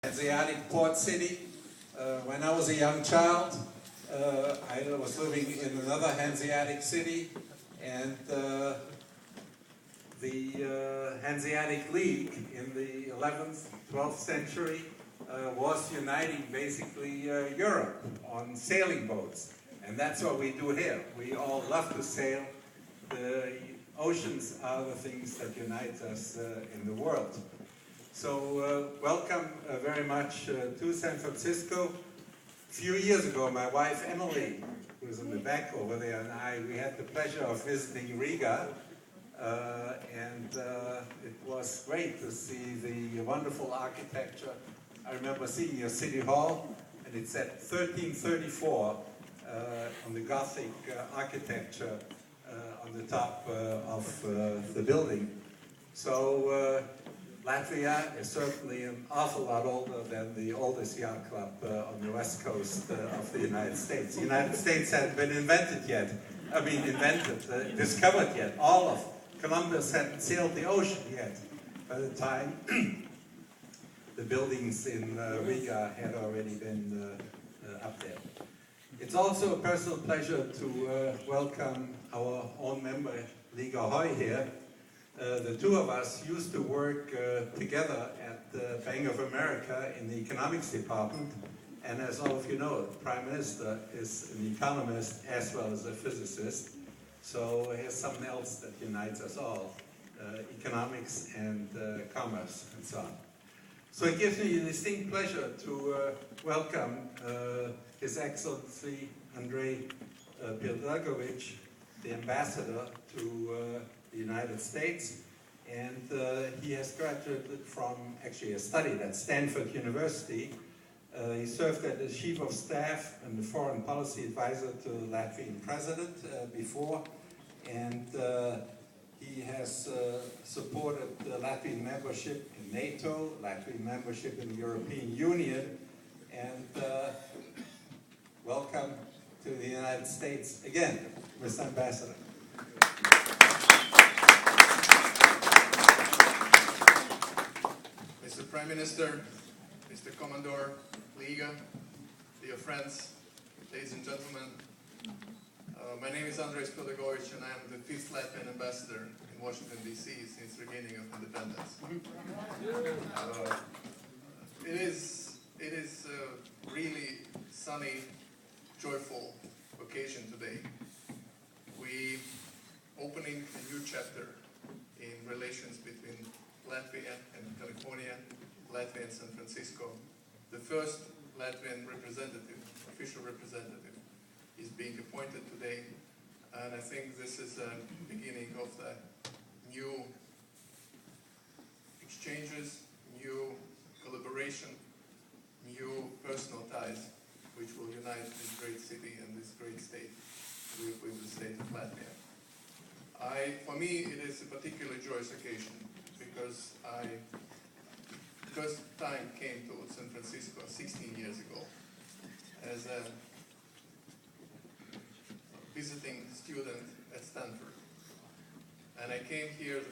Hanseatic port city. When I was a young child, I was living in another Hanseatic city, and the Hanseatic League in the 11th, 12th century was uniting basically Europe on sailing boats. And that's what we do here. We all love to sail. The oceans are the things that unite us in the world. So welcome very much to San Francisco. A few years ago, my wife Emily, who's in the back over there, and we had the pleasure of visiting Riga. And it was great to see the wonderful architecture. I remember seeing your city hall, and it said 1334 on the Gothic architecture on the top of the building. So Latvia is certainly an awful lot older than the oldest yacht club on the west coast of the United States. The United States hadn't been invented yet. I mean, discovered yet. All of Columbus hadn't sailed the ocean yet by the time the buildings in Riga had already been up there. It's also a personal pleasure to welcome our own member, Līgas Hoy, here. The two of us used to work together at the Bank of America in the economics department, and as all of you know, the Prime Minister is an economist as well as a physicist. So here's something else that unites us all, economics and commerce and so on. So it gives me a distinct pleasure to welcome His Excellency Andreja Pildegoviča, the ambassador to the United States. And he has graduated from, actually has studied at Stanford University. He served as Chief of Staff and the Foreign Policy Advisor to the Latvian President before. And he has supported the Latvian membership in NATO, Latvian membership in the European Union, and welcome to the United States again, Mr. Ambassador. Mr. Prime Minister, Mr. Commodore, Liga, dear friends, ladies and gentlemen, my name is Andreja Pildegoviča, and I am the 5th Latvian ambassador in Washington, D.C. since the beginning of independence. It is a really sunny, joyful occasion today. We opening a new chapter in relations between Latvia and California, Latvia and San Francisco. The first Latvian representative, official representative, is being appointed today, and I think this is a beginning of the new exchanges, new collaboration, new personal ties, which will unite this great city and this great state with the state of Latvia. For me, it is a particularly joyous occasion because I first time came to San Francisco 16 years ago as a visiting student at Stanford. And I came here,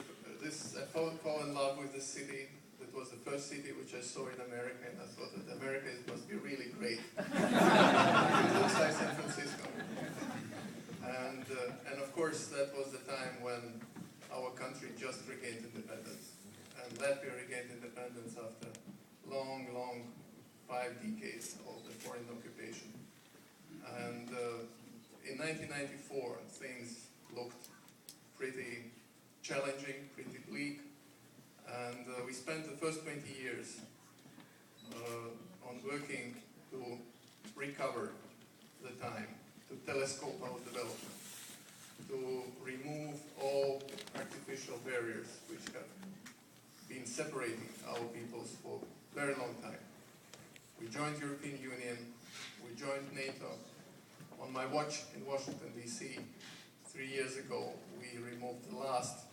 I fell in love with this city. That was the first city which I saw in America, and I thought that America must be really great. It looks like San Francisco. And of course, that was the time when our country just regained independence. And Latvia regained independence after long, 5 decades of the foreign occupation. And in 1994, things looked pretty challenging, pretty bleak, and we spent the first 20 years on working to recover the time, to telescope our development, to remove all artificial barriers which have been separating our peoples for a very long time. We joined the European Union, we joined NATO. On my watch in Washington, D.C., 3 years ago, we removed the last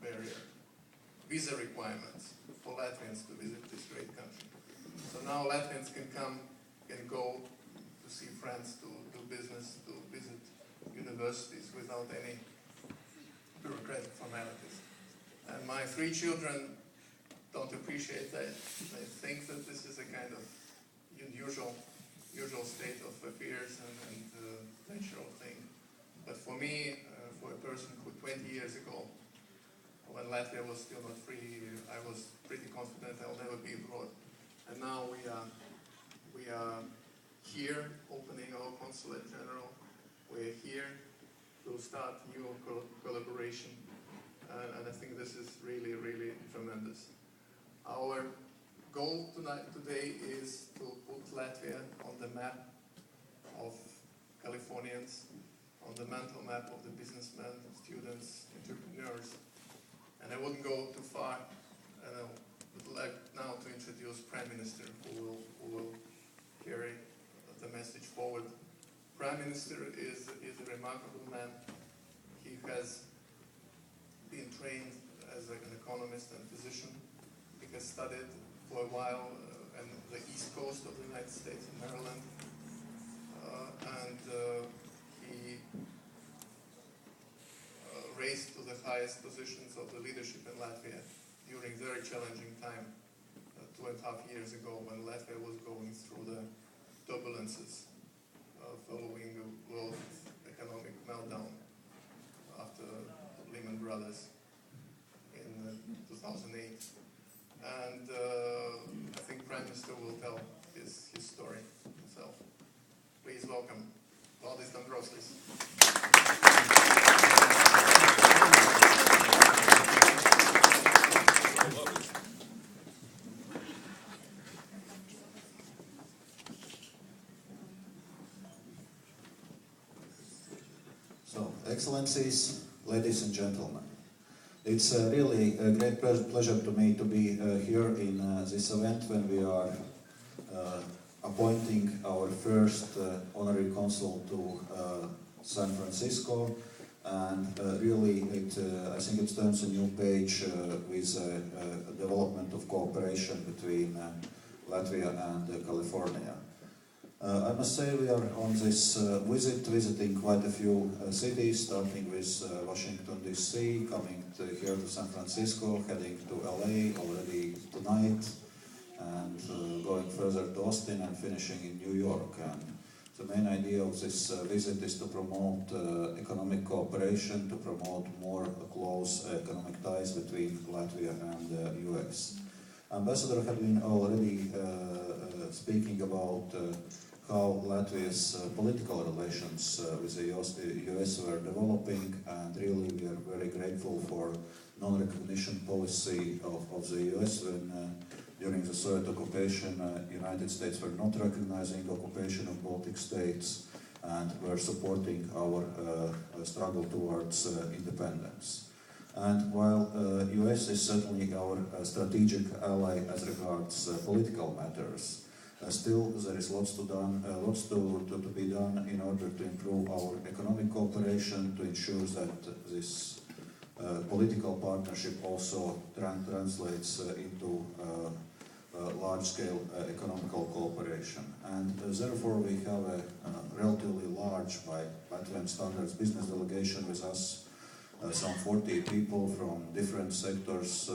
barrier, visa requirements for Latvians to visit this great country. So now Latvians can go to see friends, to do business, to visit universities without any bureaucratic formalities. And my 3 children don't appreciate that. They think that this is a kind was still not free, I was pretty confident I'll never be abroad. And now we are here opening our consulate general. We're here to start new collaboration, and I think this is really, really tremendous. Our goal today is to put Latvia on the map of Californians, on the mental map of the businessmen, students, entrepreneurs. And I wouldn't go too far, and I would like now to introduce Prime Minister who will carry the message forward. Prime Minister is a remarkable man. He has been trained as an economist and physician. He has studied for a while in the east coast of the United States, in Maryland. He raised to the highest positions of the leadership in Latvia during very challenging time 2.5 years ago when Latvia was going through the turbulences following the world economic meltdown after Lehman Brothers in 2008. And I think Prime Minister will tell his story himself. Please welcome Valda Dombrovska. So, Excellencies, ladies and gentlemen, it's really a great pleasure to me to be here in this event when we are appointing our first honorary consul to San Francisco, and really I think it turns a new page with development of cooperation between Latvia and California. I must say we are on this visiting quite a few cities, starting with Washington DC, coming here to San Francisco, heading to LA already tonight, and going further to Austin and finishing in New York. And the main idea of this visit is to promote economic cooperation, to promote more close economic ties between Latvia and the US. Ambassador had been already speaking about how Latvia's political relations with the US were developing, and really we are very grateful for non-recognition policy of the US when during the Soviet occupation United States were not recognizing occupation of Baltic states and were supporting our struggle towards independence. And while US is certainly our strategic ally as regards political matters, still there is lots to be done in order to improve our economic cooperation, to ensure that this political partnership also translates into large-scale economical cooperation. And therefore we have a relatively large, by Latvian standards, business delegation with us, some 40 people from different sectors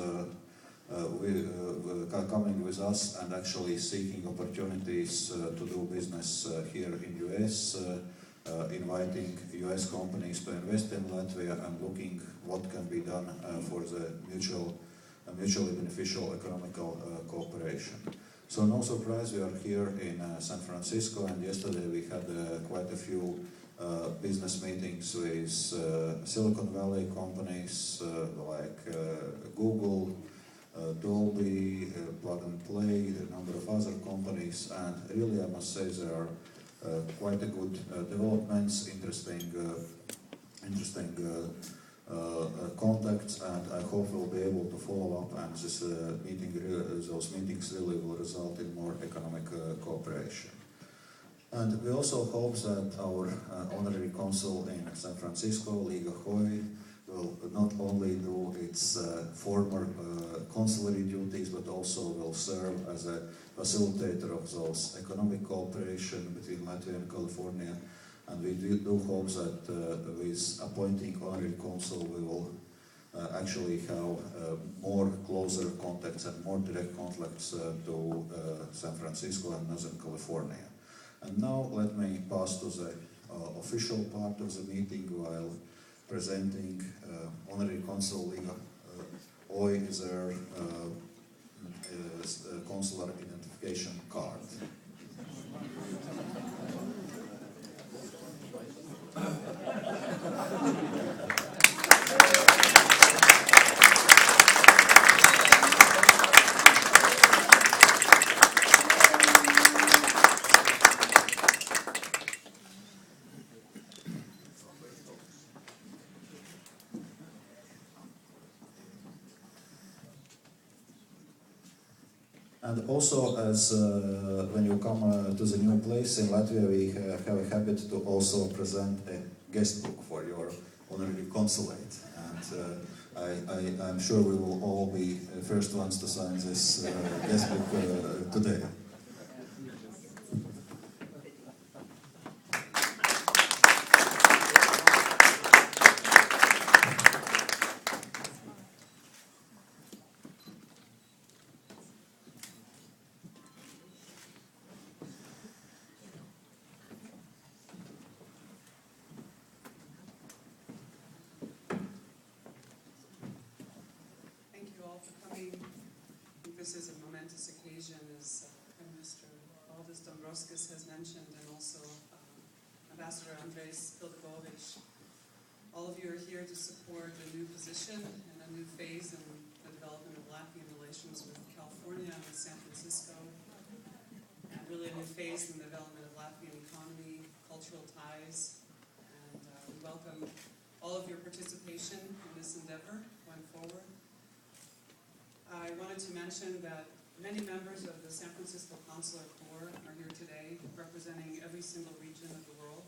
coming with us and actually seeking opportunities to do business here in US, inviting US companies to invest in Latvia and looking what can be done for the mutually beneficial economical cooperation. So no surprise, we are here in San Francisco, and yesterday we had quite a few business meetings with Silicon Valley companies like Google, Dolby, Plug and Play, a number of other companies, and really I must say there are quite a good developments, interesting contacts, and I hope we'll be able to follow up, and this those meetings really will result in more economic cooperation. And we also hope that our honorary consul in San Francisco, Līgas Hoy, will not only do its former consulary duties, but also will serve as a facilitator of those economic cooperation between Latvia and California. And we do hope that with appointing honorary consul, we will actually have more closer contacts and more direct contacts to San Francisco and Northern California. And now let me pass to the official part of the meeting while presenting honorary consul Līgas Hoy is their consular identification card. And also, as when you come to the new place in Latvia, we have a habit to also present a guest book for your honorary consulate. And I'm sure we will all be the first ones to sign this guest book today. This is a momentous occasion, as Prime Minister Valda Dombrovska has mentioned, and also Ambassador Andreja Pildegoviča. All of you are here to support a new position and a new phase in the development of Latvian relations with California and with San Francisco, and really a new phase in the development of Latvian economy, cultural ties, and we welcome all of your participation in this endeavor going forward. I wanted to mention that many members of the San Francisco Consular Corps are here today, representing every single region of the world.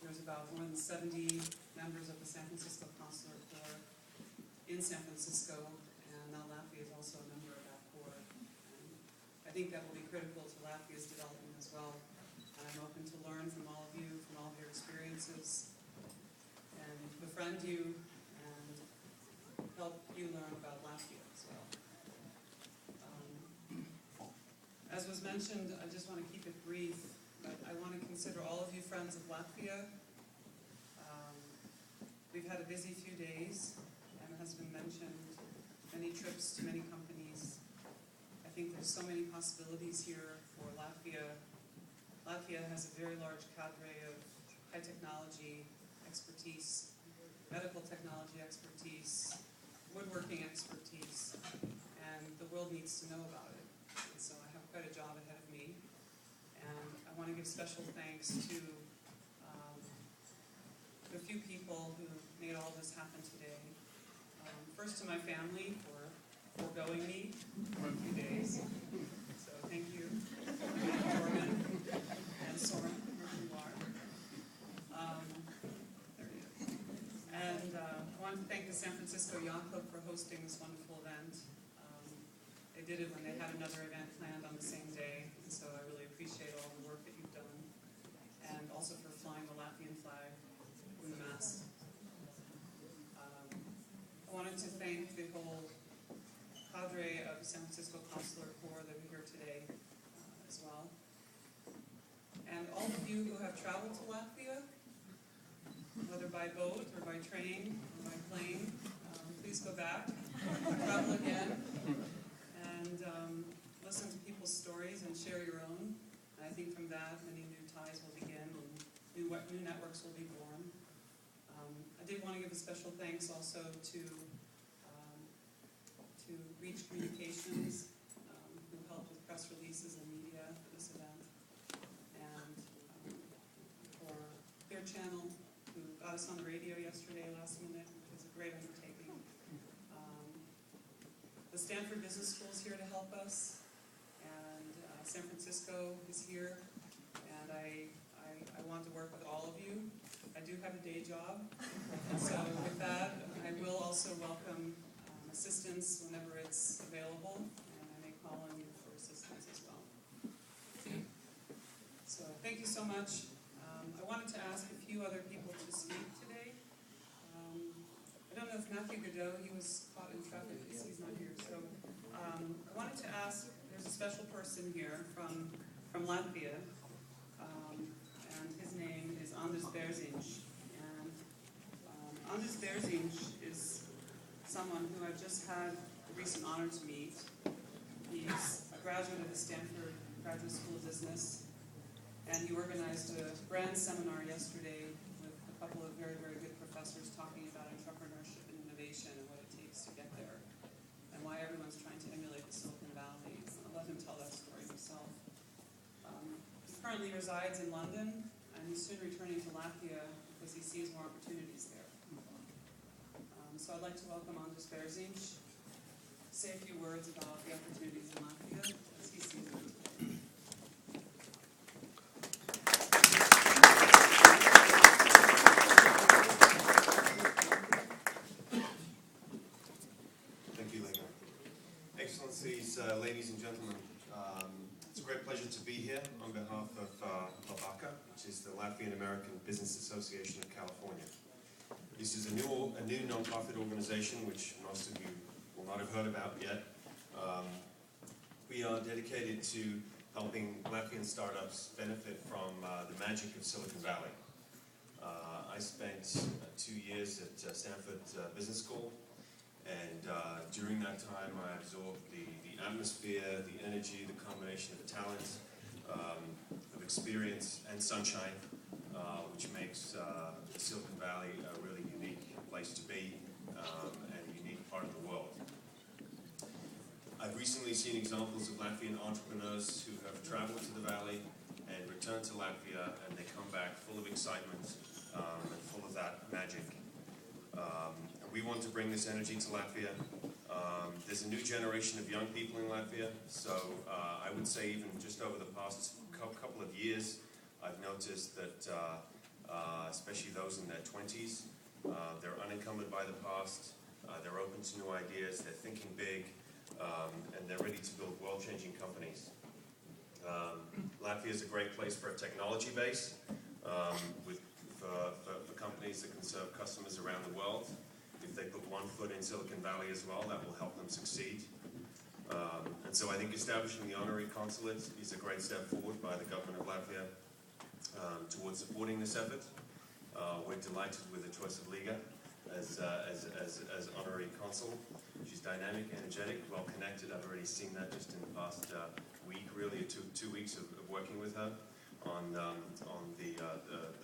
There's about more than 70 members of the San Francisco Consular Corps in San Francisco, and now Latvia is also a member of that corps. And I think that will be critical to Latvia's development as well. And I'm open to learn from all of you, from all of your experiences, and befriend you, help you learn about Latvia as well. As was mentioned, I just want to keep it brief, but I want to consider all of you friends of Latvia. We've had a busy few days, and it has been mentioned, many trips to many companies. I think there's so many possibilities here for Latvia. Latvia has a very large cadre of high technology expertise, medical technology expertise, woodworking expertise, and the world needs to know about it. And so I have quite a job ahead of me. And I want to give special thanks to a few people who made all this happen today. First to my family for foregoing me for a few days. So thank you, Jordan and Soren, wherever you are. There he is. And I want to thank the San Francisco Yacht Club for hosting this wonderful event. They did it when they had another event planned on the same day, and so I really appreciate all the work that you've done, and also for flying the Latvian flag in the mast. I wanted to thank the whole cadre of the San Francisco Consular Corps that were here today as well. And all of you who have traveled to Latvia, whether by boat or by train or by plane, please go back, travel again, and listen to people's stories and share your own. And I think from that, many new ties will begin and new networks will be born. I did want to give a special thanks also to Reach Communications, who helped with press releases and media for this event, and for Clear Channel, who got us on the radio yesterday last minute, which was a great undertaking. The Stanford Business School is here to help us, and San Francisco is here, and I want to work with all of you. I do have a day job, and so with that, I will also welcome assistance whenever it's available, and I may call on you for assistance as well. So thank you so much. I wanted to ask a few other people to speak today. I don't know if Matthew Godot, he was caught in traffic because he's not here. So I wanted to ask, there's a special person here from Latvia, and his name is Andra Bērziņa. And Andra Bērziņa is someone who I've just had the recent honor to meet. He's a graduate of the Stanford Graduate School of Business, and he organized a grand seminar yesterday with a couple of very, very good professors talking about entrepreneurship and innovation and what it takes to get there, and why everyone's trying to emulate the Silicon Valley. I'll let him tell that story himself. He currently resides in London, and he's soon returning to Latvia because he sees more opportunities there. So I'd like to welcome Andra Bērziņa, say a few words about the opportunities in Latvia as he sees them today. Thank you, Lena. Excellencies, ladies and gentlemen, it's a great pleasure to be here on behalf of LABACA, which is the Latvian American Business Association of California. This is a new non-profit organization which most of you will not have heard about yet. We are dedicated to helping Latvian startups benefit from the magic of Silicon Valley. I spent 2 years at Stanford Business School, and during that time I absorbed the atmosphere, the energy, the combination of talent, of experience and sunshine, which makes Silicon Valley a really unique place to be and a unique part of the world. I've recently seen examples of Latvian entrepreneurs who have traveled to the Valley and returned to Latvia, and they come back full of excitement and full of that magic. We want to bring this energy to Latvia. There's a new generation of young people in Latvia, so I would say even just over the past couple of years, I've noticed that especially those in their 20s, they're unencumbered by the past, they're open to new ideas, they're thinking big, and they're ready to build world-changing companies. Latvia is a great place for a technology base for companies that can serve customers around the world. If they put one foot in Silicon Valley as well, that will help them succeed. And so I think establishing the honorary consulate is a great step forward by the government of Latvia towards supporting this effort. We're delighted with the choice of Līga as honorary consul. She's dynamic, energetic, well connected. I've already seen that just in the past week, really, two weeks of working with her on the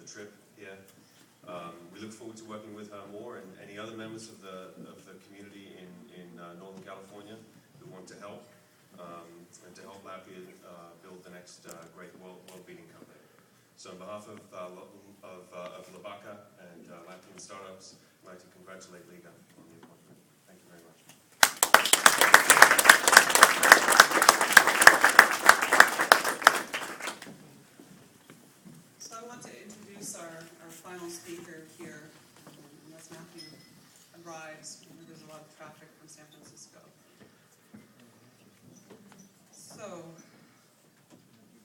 trip here. We look forward to working with her more, and any other members of the community in Northern California who want to help and to help Latvia build the next great world-beating company. So on behalf of LABACA and Latvian startups, I'd like to congratulate Līga on the appointment. Thank you very much. So I want to introduce our final speaker here, unless Matthew arrives. There's a lot of traffic from San Francisco. So, I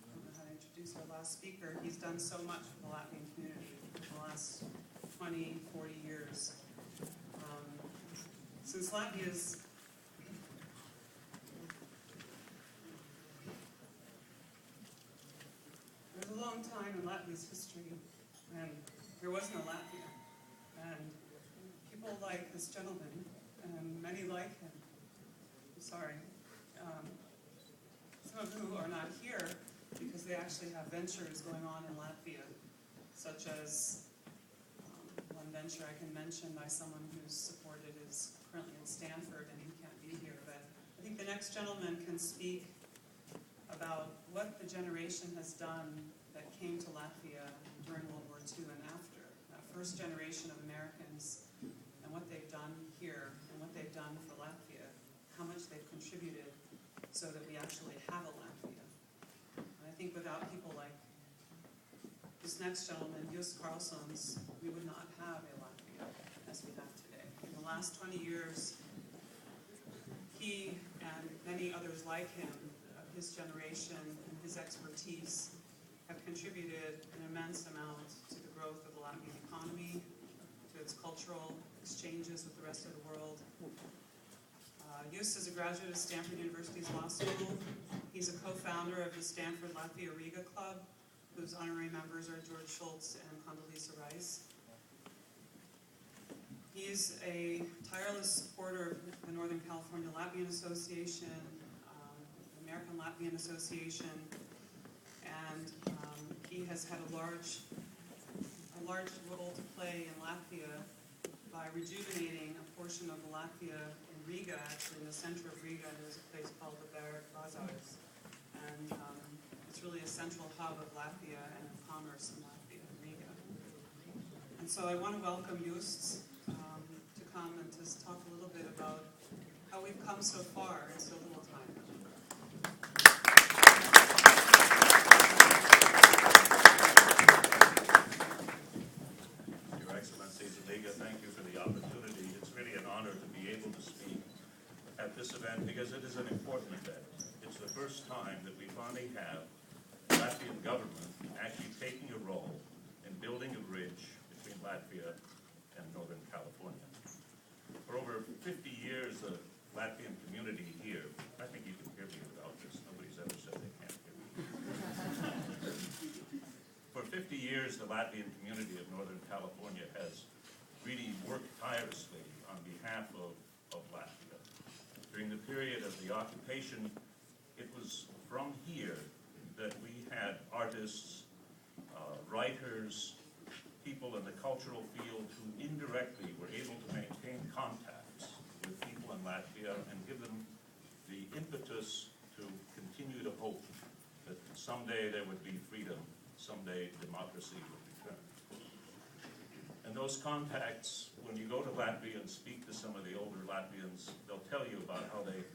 don't know how to introduce our last speaker. He's done so much for the Latvian community in the last 20, 40 years. Since Latvia's there's a long time in Latvia's history when there was no Latvia, and people like this gentleman, and many like him, some of who are not here because they actually have ventures going on in Latvia, such as one venture I can mention by someone who's supported is currently in Stanford, and he can't be here, but I think the next gentleman can speak about what the generation has done that came to Latvia during World War II and after. That first generation of Americans, and what they've done here, and what they've done for Latvia, how much they've contributed so that we actually have a Latvia. And I think without people like this next gentleman, Justa Karlsona, we would not have a Latvia as we have today. In the last 20 years, he and many others like him, his generation and his expertise, have contributed an immense amount to the growth of the Latvian economy, to its cultural exchanges with the rest of the world. Justa is a graduate of Stanford University's law school. He's a co-founder of the Stanford Latvia Riga Club, whose honorary members are George Schultz and Condoleezza Rice. He's a tireless supporter of the Northern California Latvian Association, the American Latvian Association, and he has had a large role to play in Latvia by rejuvenating a portion of Latvia in Riga. Actually, in the center of Riga, there's a place called the Bazaars, and it's really a central hub of Latvia and of commerce in Latvia and Riga. And so I want to welcome Justa to come and just talk a little bit about how we've come so far in so little time. Your Excellencies of Liga, thank you for the opportunity. It's really an honor to be able to speak at this event because it is an important event. It's the first time that we finally have the Latvian government actually taking a role in building a bridge between Latvia and Northern California. For over 50 years, the Latvian community here, I think you can hear me without this, nobody's ever said they can't hear me. For 50 years, the Latvian community of Northern California has really worked tirelessly on behalf of Latvia. During the period of the occupation, it was from here that we had artists, writers, people in the cultural field who indirectly were able to maintain contacts with people in Latvia and give them the impetus to continue to hope that someday there would be freedom, someday democracy would return. And those contacts, when you go to Latvia and speak to some of the older Latvians, they'll tell you about how they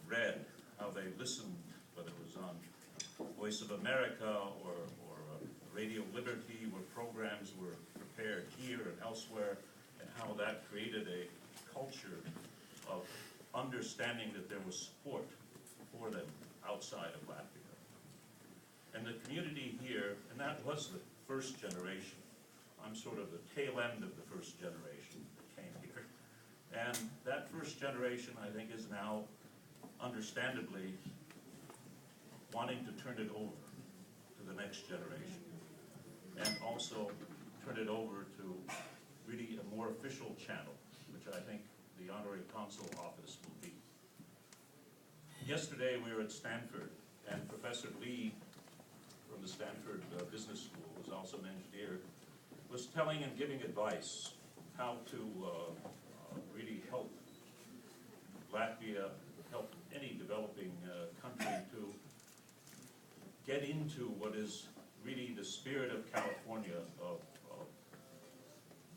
read, how they listened, whether it was on Voice of America or Radio Liberty, where programs were prepared here and elsewhere, and how that created a culture of understanding that there was support for them outside of Latvia. And the community here, and that was the first generation. I'm sort of the tail end of the first generation that came here. And that first generation, I think, is now understandably wanting to turn it over to the next generation, and also turn it over to really a more official channel, which I think the Honorary Consul Office will be. Yesterday we were at Stanford, and Professor Lee from the Stanford Business School, who's also an engineer, was telling and giving advice how to really help Latvia, help any developing country to get into what is really the spirit of California, of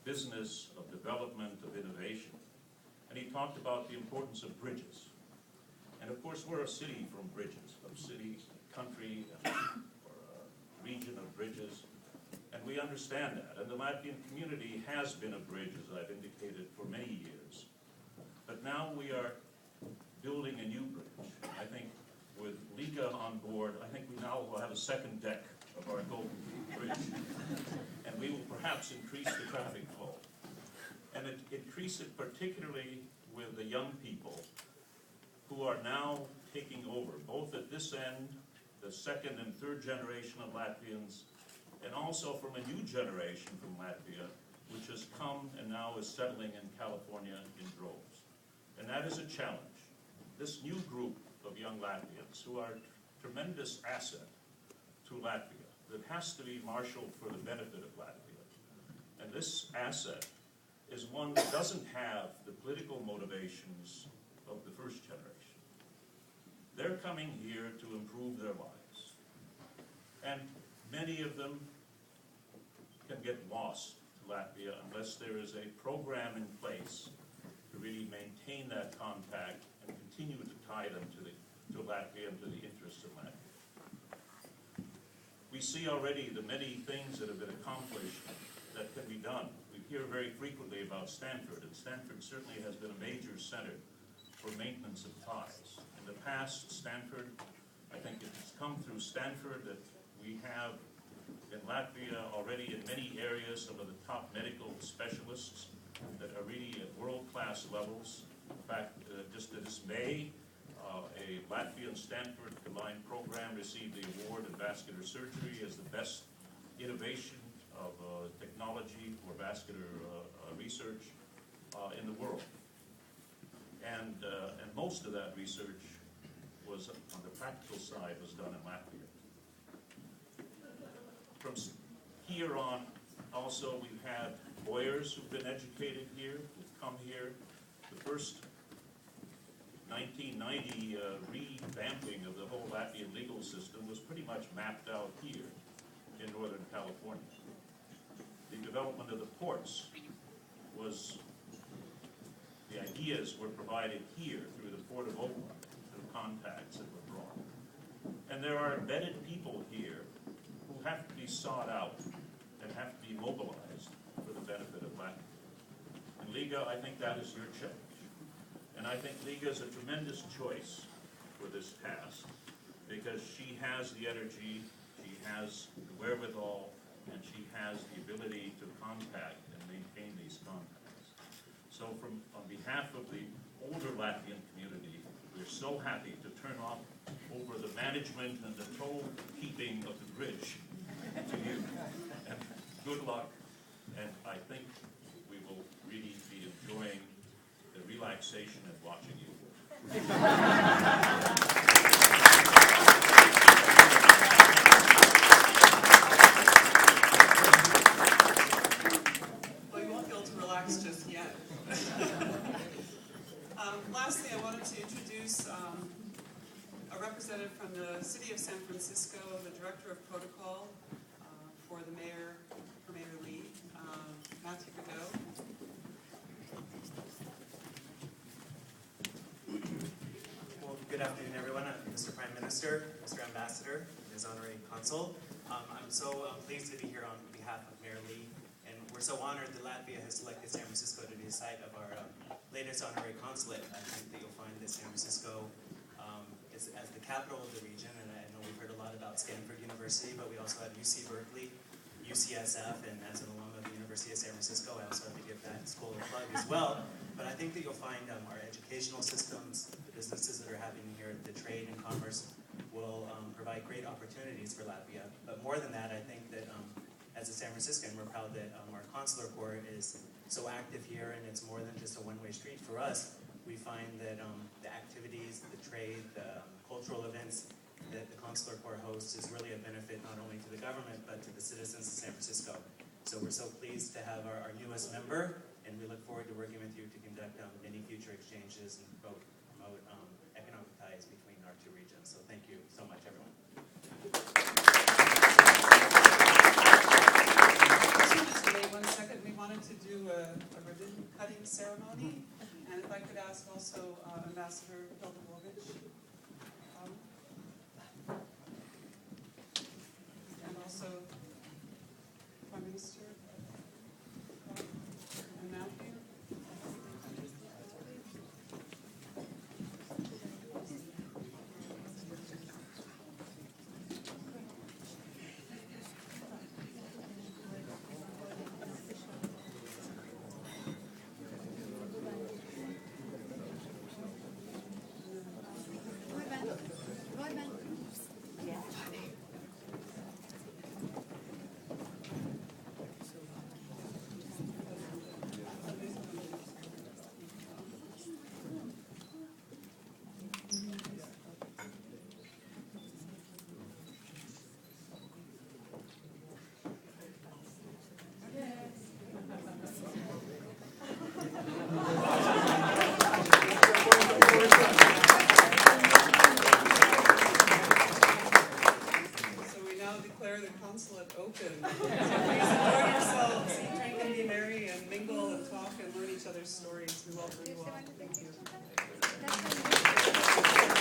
business, of development, of innovation. And he talked about the importance of bridges. And of course, we're a city from bridges, a city, a country, or a region of bridges. And we understand that. And the Latvian community has been a bridge, as I've indicated, for many years. But now we are building a new bridge. I think with Liga on board, I think we now will have a second deck of our Golden Bridge. And we will perhaps increase the traffic flow. And increase it particularly with the young people who are now taking over, both at this end, the second and third generation of Latvians, and also from a new generation from Latvia, which has come and now is settling in California in droves. And that is a challenge. This new group of young Latvians, who are a tremendous asset to Latvia, that has to be marshaled for the benefit of Latvia. And this asset is one that doesn't have the political motivations of the first generation. They're coming here to improve their lives. And many of them can get lost to Latvia unless there is a program in place to really maintain that contact and continue to tie them to Latvia and to the interests of Latvia. We see already the many things that have been accomplished that can be done. We hear very frequently about Stanford, and Stanford certainly has been a major center for maintenance of ties. In the past, Stanford, I think it has come through Stanford that we have in Latvia already in many areas some of the top medical specialists that are really at world-class levels. In fact, just this May, a Latvian Stanford combined program received the award in vascular surgery as the best innovation of technology for vascular research in the world. And most of that research was, on the practical side, was done in Latvia. From here on, also, we've had lawyers who've been educated here, who've come here. The first 1990 revamping of the whole Latvian legal system was pretty much mapped out here in Northern California. The development of the ports was, the ideas were provided here through the Port of Oakland, through contacts that were brought. And there are embedded people here who have to be sought out and have to be mobilized for the benefit of Latvia. And Liga, I think that is your challenge. And I think Liga is a tremendous choice for this task because she has the energy, she has the wherewithal, and she has the ability to contact and maintain these contacts. So on behalf of the older Latvian community, we're so happy to turn over the management and the toll keeping of the bridge to you. And good luck, and I think we will really be enjoying the relaxation and watching you. Well, you won't be able to relax just yet. Lastly, I wanted to introduce a representative from the City of San Francisco, the Director of Protocol for Mayor Lee, Matthew Godot. Well, good afternoon, everyone. Mr. Prime Minister, Mr. Ambassador, Ms. Honorary Consul. I'm so pleased to be here on behalf of Mayor Lee, and we're so honored that Latvia has selected San Francisco to be the site of our latest honorary consulate. I think that you'll find that San Francisco is as the capital of the region, and I know we've heard a lot about Stanford University, but we also have UC Berkeley, UCSF, and as an alum of the University of San Francisco, I also have to give that school a plug as well. But I think that you'll find our educational systems, the businesses that are happening here, the trade and commerce will provide great opportunities for Latvia. But more than that, I think that as a San Franciscan, we're proud that our consular corps is so active here, and it's more than just a one-way street for us. We find that the activities, the trade, the cultural events that the consular corps hosts is really a benefit not only to the government, but to the citizens of San Francisco. So we're so pleased to have our newest member, and we look forward to working with you to conduct many future exchanges and promote economic ties between our two regions. So thank you so much, everyone. Just wait 1 second. We wanted to do a ribbon cutting ceremony, and if I could ask also Ambassador Pildegoviča, and also Prime Minister and Matthew. Consulate open. So please enjoy yourselves, eat, drink, and be merry, and mingle and talk and learn each other's stories. We welcome you all. Thank you.